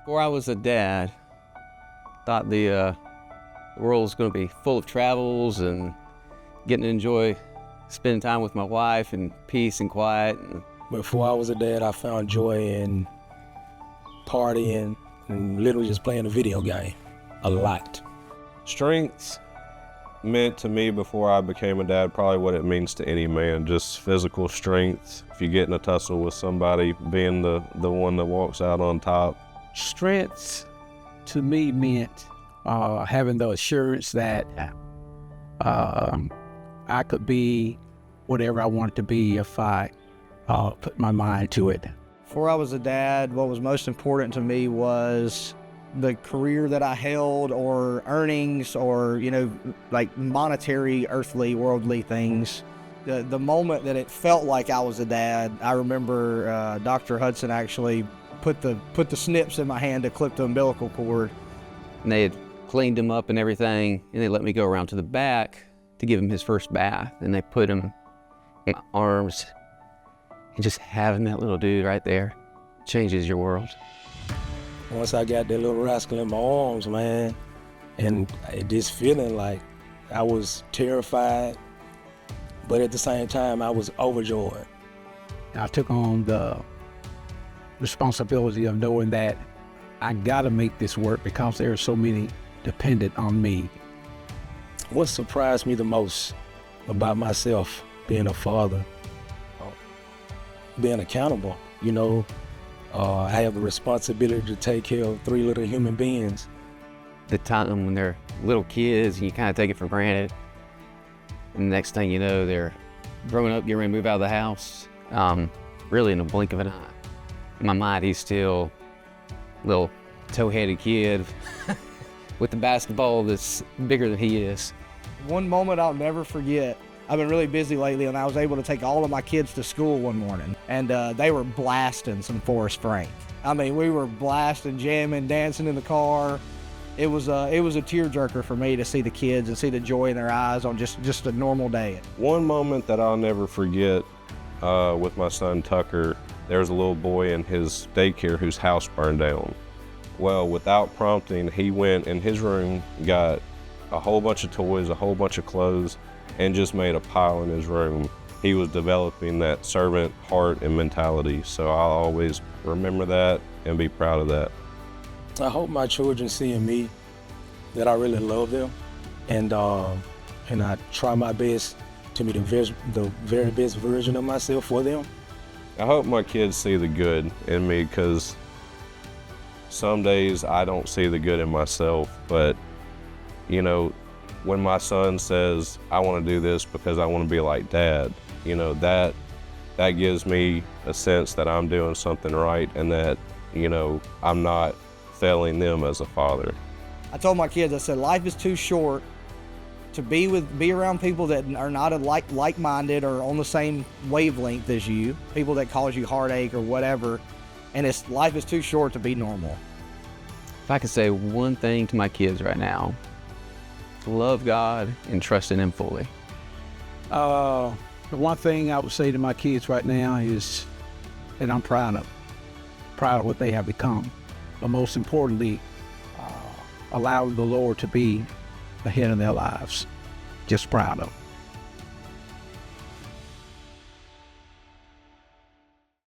Before I was a dad, thought the world was going to be full of travels and getting to enjoy spending time with my wife and peace and quiet. Before I was a dad, I found joy in partying and literally just playing a video game a lot. Strength meant to me before I became a dad probably what it means to any man, just physical strength. If you get in a tussle with somebody, being the one that walks out on top. Strength to me meant having the assurance that I could be whatever I wanted to be if I put my mind to it. Before I was a dad, what was most important to me was the career that I held, or earnings, or, like monetary, earthly, worldly things. The moment that it felt like I was a dad, I remember Dr. Hudson actually put the snips in my hand to clip the umbilical cord. And they had cleaned him up and everything, and they let me go around to the back to give him his first bath. And they put him in my arms, and just having that little dude right there changes your world. Once I got that little rascal in my arms, man, and this feeling like I was terrified, but at the same time, I was overjoyed. I took on the responsibility of knowing that I gotta make this work because there are so many dependent on me. What surprised me the most about myself being a father, being accountable, I have the responsibility to take care of 3 little human beings. The time when they're little kids and you kind of take it for granted, and the next thing you know, they're growing up, getting ready to move out of the house, really in a blink of an eye. In my mind, he's still a little toe-headed kid with the basketball that's bigger than he is. One moment I'll never forget. I've been really busy lately, and I was able to take all of my kids to school one morning, and they were blasting some Forrest Frank. I mean, we were blasting, jamming, dancing in the car. It was a tearjerker for me to see the kids and see the joy in their eyes on just a normal day. One moment that I'll never forget with my son Tucker, there was a little boy in his daycare whose house burned down. Well, without prompting, he went in his room, got a whole bunch of toys, a whole bunch of clothes, and just made a pile in his room. He was developing that servant heart and mentality, so I'll always remember that and be proud of that. I hope my children see in me that I really love them, and I try my best to be the very best version of myself for them. I hope my kids see the good in me, because some days I don't see the good in myself, but when my son says, I want to do this because I want to be like Dad, that gives me a sense that I'm doing something right, and that, I'm not failing them as a father. I told my kids, I said, life is too short to be around people that are not like-minded or on the same wavelength as you, people that cause you heartache or whatever, and life is too short to be normal. If I could say one thing to my kids right now, love God and trust in Him fully. The one thing I would say to my kids right now is that I'm proud of what they have become. But most importantly, allow the Lord to be the head of their lives. Just proud of them.